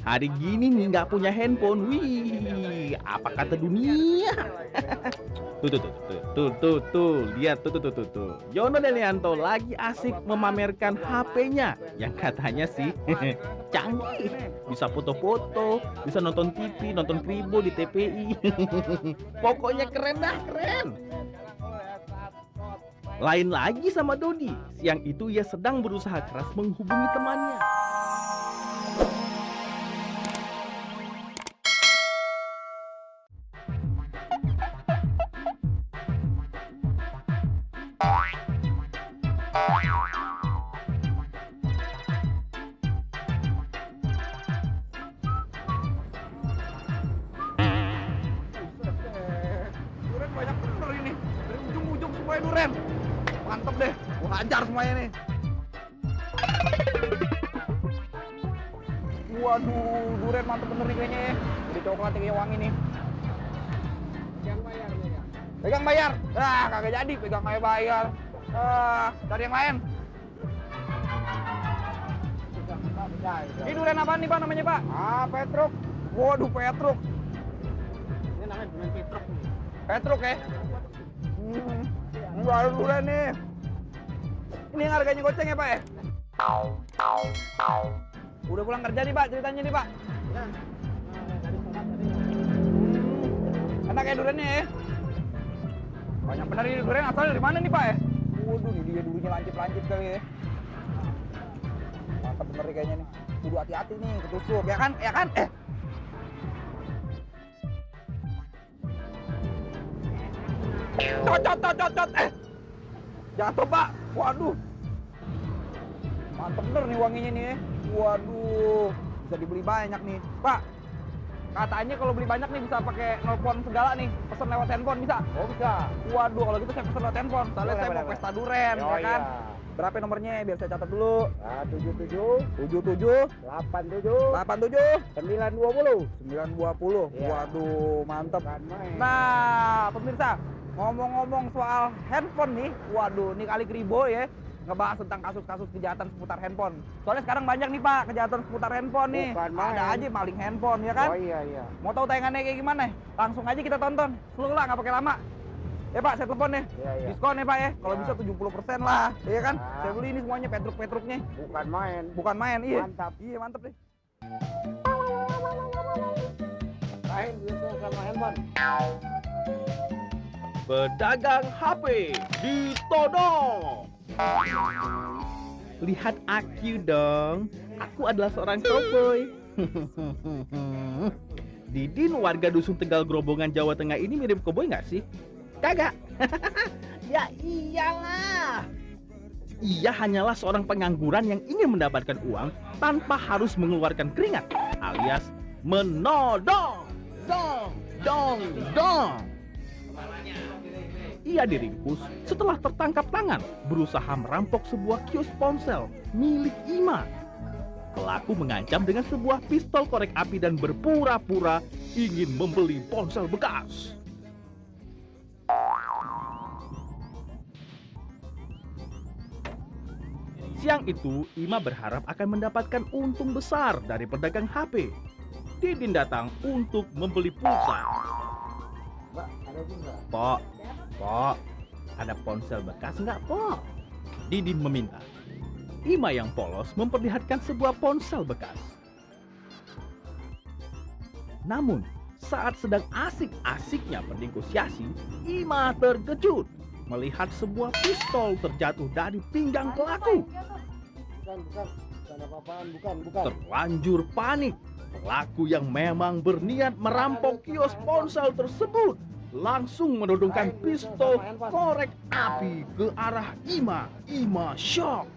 Hari gini nih nggak punya handphone. Wih, apa kata dunia? Tuh, lihat tuh. Yono Delianto lagi asik memamerkan HP-nya yang katanya sih canggih. Bisa foto-foto, bisa nonton TV, nonton Kribo di TPI. Pokoknya keren dah, keren. Lain lagi sama Dodi. Siang itu ia sedang berusaha keras menghubungi temannya. Duren banyak bener ini. Dari ujung-ujung semuanya duren. Mantep deh. Gua hajar semuanya nih. Waduh, duren mantep bener nih kayaknya ya. Jadi coklat kayak wangi nih. Pegang bayar. Ah, kagak jadi pegang kayak bayar. Cari yang lain. Ini duren apaan nih Pak namanya Pak? Petruk. Waduh, Petruk. Ini namanya durian Petruk. Petruk ya? Baru duren nih. Ini yang harganya goceng ya Pak ya? Udah pulang kerja nih Pak, ceritanya nih Pak. Ya. Dari sholat tadi. Enak ya durennya ya? Banyak bener ini duren, asalnya dari mana nih Pak ya? Waduh, nih dia dulunya lancip-lancip kali ya. Mantap bener nih kayaknya nih. Kudu hati-hati nih, ketusuk. Ya kan? Ya kan? Cot. Jatuh Pak. Waduh. Mantap bener nih wanginya nih ya. Waduh. Bisa dibeli banyak nih. Pak, katanya kalau beli banyak nih bisa pakai nelpon segala nih. Pesen lewat handphone bisa? Oh bisa. Waduh, kalau gitu saya pesen lewat handphone. Soalnya Boleh, saya mau boleh, pesta duren, Oh ya kan? iya. Berapa nomornya? Biar saya catat dulu. Nah, 77 77 87 87 920. 920. Iya. Waduh, mantep. Bukan main. Nah, pemirsa, ngomong-ngomong soal handphone nih, waduh, nih kali Kribo ya, ngebahas tentang kasus-kasus kejahatan seputar handphone. Soalnya sekarang banyak nih Pak, kejahatan seputar handphone nih. Bukan main. Ada aja maling handphone, ya kan? Oh iya. Mau tahu tayangannya kayak gimana? Langsung aja kita tonton. Slow lah, nggak pakai lama. Ya Pak, saya telepon nih. Iya. Diskon ya Pak ya. Kalau Ya. bisa 70% lah, ya kan? Ya. Saya beli ini semuanya Petruk-Petruknya. Bukan main. Bukan main, iya. Mantap. Iya, mantap deh. Main gitu sama handphone. Pedagang HP ditodong. Lihat aku dong, aku adalah seorang cowboy. Didin warga dusun Tegal Grobongan Jawa Tengah ini mirip cowboy nggak sih? Kagak. Ya iyalah. Ia hanyalah seorang pengangguran yang ingin mendapatkan uang tanpa harus mengeluarkan keringat, alias menodong. Dong. Ia diringkus setelah tertangkap tangan berusaha merampok sebuah kios ponsel milik Ima. Pelaku mengancam dengan sebuah pistol korek api dan berpura-pura ingin membeli ponsel bekas. Siang itu, Ima berharap akan mendapatkan untung besar dari pedagang HP. Didin datang untuk membeli pulsa. Mbak, ada juga. Pok, ada ponsel bekas nggak, Pok? Didin meminta. Ima yang polos memperlihatkan sebuah ponsel bekas. Namun, saat sedang asik-asiknya bernegosiasi, Ima terkejut melihat sebuah pistol terjatuh dari pinggang pelaku. Bukan apa-apaan, bukan. Terlanjur panik, pelaku yang memang berniat merampok kios ponsel tersebut langsung menodongkan pistol korek api ke arah Ima. Ima shock.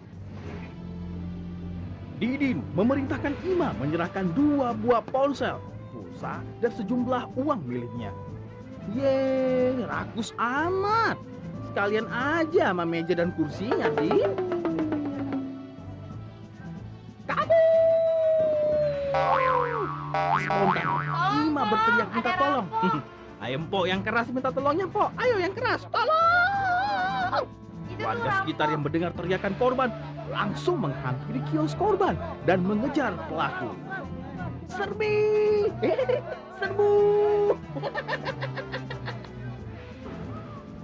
Didin memerintahkan Ima menyerahkan 2 buah ponsel, pulsa, dan sejumlah uang miliknya. Yeay, rakus amat. Sekalian aja sama meja dan kursinya, Din. Spontan, Ima berteriak minta tolong. Ayo Mpok yang keras minta tolongnya Mpok. Ayo yang keras, tolong. Warga sekitar yang mendengar teriakan korban langsung menghampiri kios korban dan mengejar pelaku. serbi, serbu.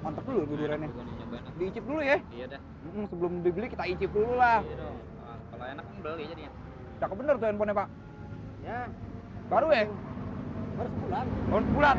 Mantap dulu bujurannya. Gua nih nyobain dah. Diicip dulu ya. Iya dah. Sebelum dibeli kita icip dulu lah. Iya dong. Nah, kalau enak kan beli jadinya. Cakep bener tuh handphonenya, Pak. Ya, Baru ya? baru sebulan. Baru sebulan.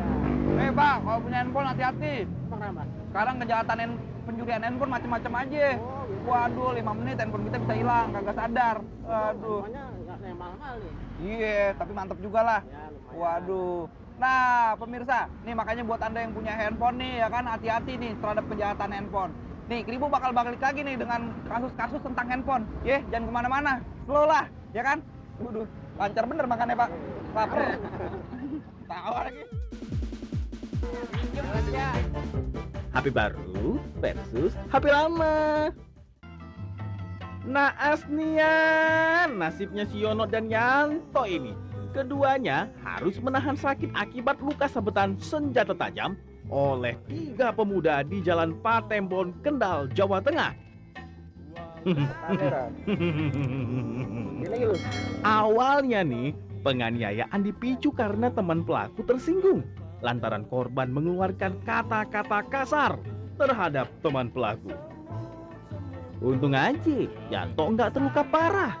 Pak, kalau punya handphone hati-hati. Emang kenapa? Sekarang kejahatan pencurian handphone macam-macam aja. Oh, gitu. Waduh, 5 menit handphone kita bisa hilang, kagak sadar. Waduh. Semuanya nggak yang mahal-mahal nih. Iya, tapi mantep juga lah. Ya, lumayan. Waduh. Nah, pemirsa, nih makanya buat Anda yang punya handphone nih, ya kan, hati-hati nih terhadap kejahatan handphone. Nih, Kribo bakal balik lagi nih dengan kasus-kasus tentang handphone. Ya, jangan kemana-mana. Slow lah, ya kan? Waduh, lancar bener makannya, Pak. Lapar. Tahu lagi. HP baru versus HP lama. Naas nian nasibnya si Yono dan Yanto ini. Keduanya harus menahan sakit akibat luka sabetan senjata tajam oleh 3 pemuda di Jalan Patembon, Kendal, Jawa Tengah. Kamera. Ini lu. Awalnya nih, penganiayaan dipicu karena teman pelaku tersinggung lantaran korban mengeluarkan kata-kata kasar terhadap teman pelaku. Untung aja Yanto nggak terluka parah.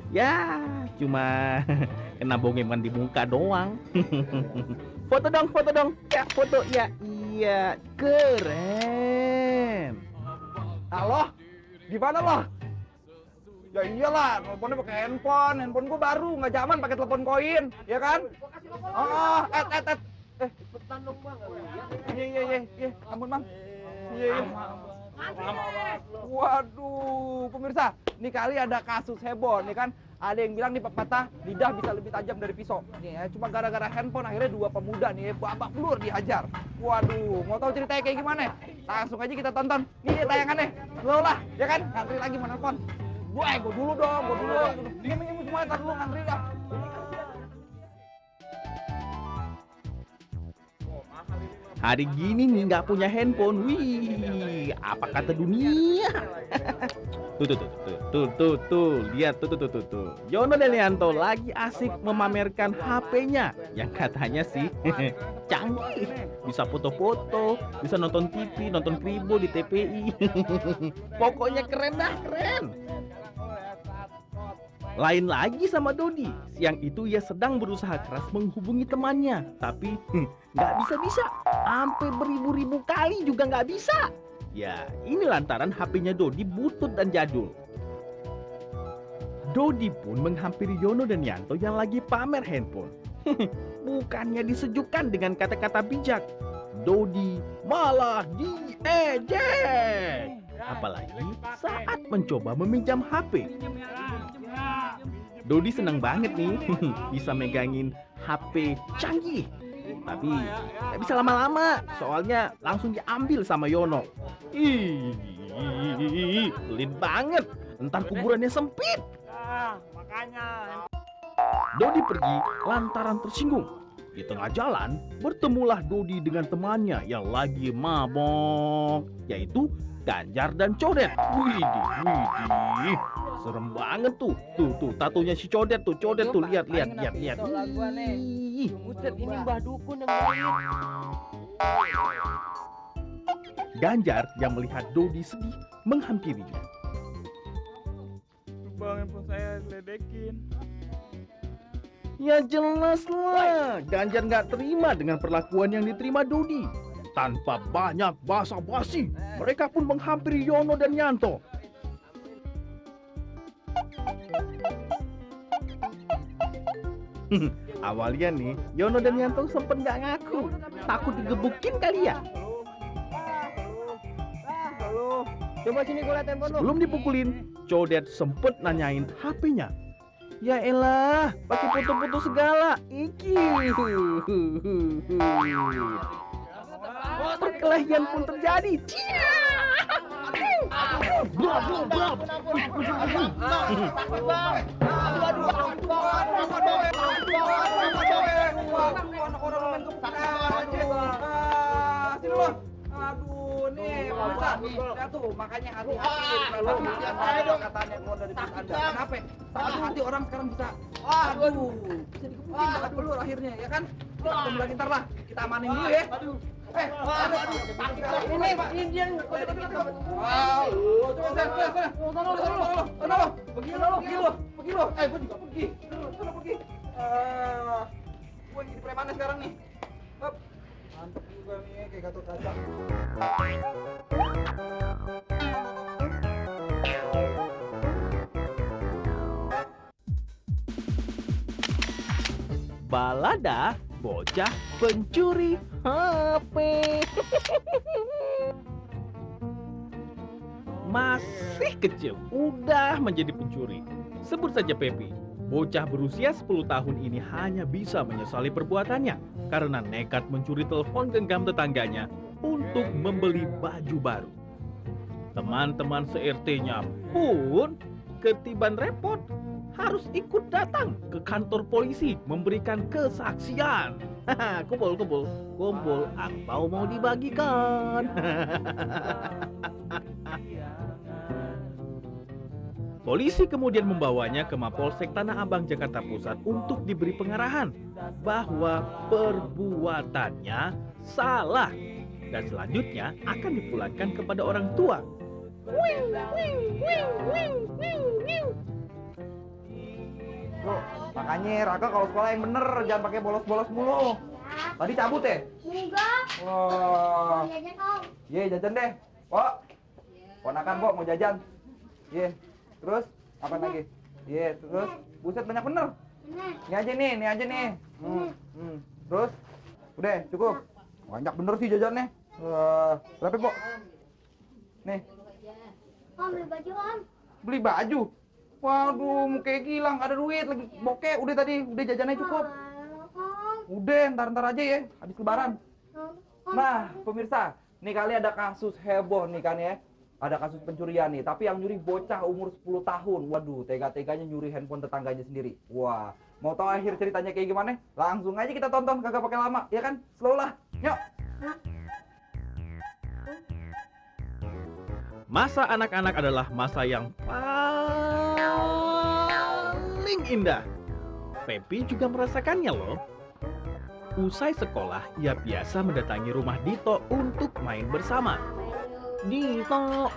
Ya, cuma kena bongeman di muka doang. Foto dong, foto dong. Ya, foto. Ya, iya, keren. Halo? Gimana loh? Ya iyalah, teleponnya pakai handphone gua baru, nggak zaman pakai telepon koin, ya kan? Oh, Cepetan dong, Bang. iya, ampun Bang. Iya. Waduh, pemirsa, nih kali ada kasus heboh, nih kan? Ada yang bilang nih pepatah lidah bisa lebih tajam dari pisau. Nih ya, cuma gara-gara handphone akhirnya 2 pemuda nih babak belur dihajar. Waduh, mau tahu ceritanya kayak gimana? Langsung aja kita tonton. Nih tayangannya. Lo lah, ya kan? Ngantri lagi mau nelfon. Gue dulu dong, gue dulu. Diam semua, tar dulu ngantri dah. Hari gini nih nggak punya handphone. Wih, apa kata dunia? Tuh, lihat tuh. Yono dan Yanto lagi asik memamerkan HP-nya yang katanya sih canggih. Bisa foto-foto, bisa nonton TV, nonton Kribo di TPI. Pokoknya keren dah, keren. Lain lagi sama Dodi. Siang itu ia sedang berusaha keras menghubungi temannya, tapi nggak bisa. Sampai beribu-ribu kali juga nggak bisa. Ya, ini lantaran HP-nya Dodi butut dan jadul. Dodi pun menghampiri Yono dan Yanto yang lagi pamer handphone. Bukannya disejukkan dengan kata-kata bijak, Dodi malah diejek. Apalagi saat mencoba meminjam HP. Dodi senang banget nih bisa megangin HP canggih. Tapi gak bisa lama-lama, soalnya langsung diambil sama Yono. Ih, pelit banget. Entar kuburannya sempit. Makanya. Dodi pergi lantaran tersinggung. Di tengah jalan, bertemulah Dodi dengan temannya yang lagi mabok, yaitu Ganjar dan Codet. Widih. Serem banget tuh. Tuh, tatunya si Codet tuh. Lihat. Ih. Buset, ini Mbah Dukun yang main. Ganjar yang melihat Dodi sedih menghampirinya. Bang, handphone saya diledekin. Ya jelas lah, Ganjar nggak terima dengan perlakuan yang diterima Dodi. Tanpa banyak basa-basi, mereka pun menghampiri Yono dan Yanto. Awalnya nih, Yono dan Yanto sempet nggak ngaku, takut digebukin kali ya. Halo. Coba sini gue liat handphone lu. Sebelum dipukulin, Codet sempet nanyain HP-nya. Ya elah, pakai foto-foto segala. Iki. Perkelahian pun terjadi. Aduh, nih, pemirsa, lihat tuh, makanya hati-hati kalau katanya keluar dari perut Anda. Kenapa? Sama hati orang sekarang bisa. Aduh, bisa dikepukin pakai pelur akhirnya, ya kan? Kita ketemu lagi ntar lah. Kita amanin dulu ya. Aduh. Ini Pak, ini dia. Wow, coba sana. Sana. Pergi lo. Gue juga pergi. Sana pergi. Gue jadi premannya sekarang nih. Hop. Mantep juga nih, kayak Gatot Kaca. Balada bocah pencuri HP. Masih kecil, udah menjadi pencuri. Sebut saja Pepi. Bocah berusia 10 tahun ini hanya bisa menyesali perbuatannya karena nekat mencuri telepon genggam tetangganya untuk membeli baju baru. Teman-teman se-RT-nya pun ketiban repot, harus ikut datang ke kantor polisi memberikan kesaksian. Kumpul, angpau mau dibagikan. Polisi kemudian membawanya ke Mapolsek Tanah Abang, Jakarta Pusat untuk diberi pengarahan bahwa perbuatannya salah dan selanjutnya akan dipulangkan kepada orang tua. Bro, makanya Raka kalau sekolah yang bener, jangan pakai bolos-bolos mulu. Tadi cabut ya? Enggak. Wah. Mau jajan om. Ye, jajan deh. Pok. Ponakan Pok mau jajan. Ye. Terus apa lagi? Ye, terus buset banyak bener. Ini. Ini aja nih. Terus udah cukup. Banyak bener sih jajannya. Berapa Pok? Nih, Om beli baju om. beli baju. Waduh, muka gila, nggak ada duit lagi bokeh. Udah jajannya cukup. Om. Udah, ntar aja ya, habis lebaran. Nah, pemirsa, nih kali ada kasus heboh nih kan ya. Ada kasus pencurian nih, tapi yang nyuri bocah umur 10 tahun. Waduh, tega-teganya nyuri handphone tetangganya sendiri. Wah, mau tahu akhir ceritanya kayak gimana? Langsung aja kita tonton, kagak pakai lama, ya kan? Slow lah, yuk. Masa anak-anak adalah masa yang paling indah. Pepi juga merasakannya loh. Usai sekolah, ia biasa mendatangi rumah Dito untuk main bersama. Dito,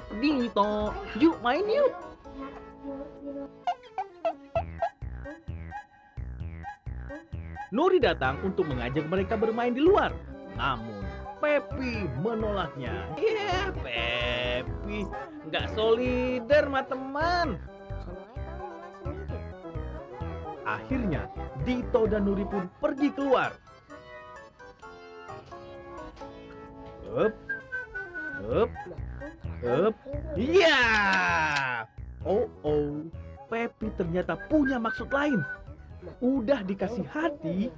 yuk main yuk. Nuri datang untuk mengajak mereka bermain di luar. Namun, Pepi menolaknya. Ya, Pepi nggak solider sama teman. Akhirnya, Dito dan Nuri pun pergi keluar. Up. Iya. Oh, Pepi ternyata punya maksud lain. Udah dikasih hati,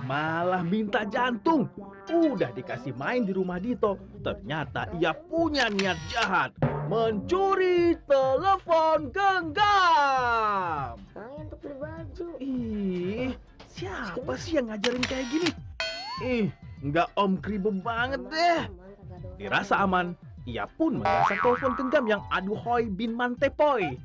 malah minta jantung. Udah dikasih main di rumah Dito, ternyata ia punya niat jahat. Mencuri telepon genggam. Untuk beli baju. Siapa sih yang ngajarin kayak gini? Nggak Om Kribo banget deh. Dirasa aman, ia pun menggasak telepon genggam yang aduhoi bin mantepoi.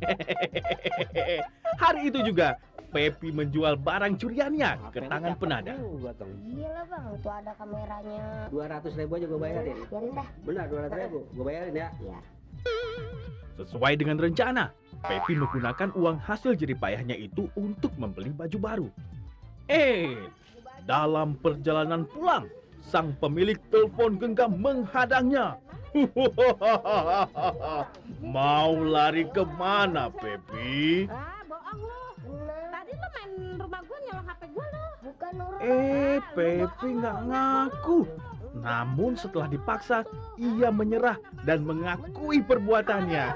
Hari itu juga, Pepi menjual barang curiannya ke tangan penada. Gila bang, itu ada kameranya. 200.000 aja gue bayarin. Biarin dah. Benar 200.000 gue bayarin ya. Iya. Sesuai dengan rencana, Pepi menggunakan uang hasil jeripayahnya itu untuk membeli baju baru. Dalam perjalanan pulang, sang pemilik telepon genggam menghadangnya. Mau lari kemana, Pepi? Bohong lu. Tadi lu main rumah gua nyolong HP gua lu. Bukan Nur. Pepi nggak ngaku. Namun setelah dipaksa, ia menyerah dan mengakui perbuatannya.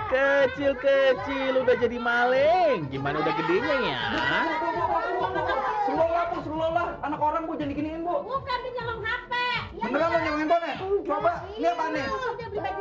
Kecil-kecil udah jadi maling. Gimana udah gedenya ya? Slow lah, anak orang Bu, jangan diginiin Bu. Bukan dia nyolong HP. Beneran lo nyolong handphone ya? Coba, ini apa nih? Dia beli baju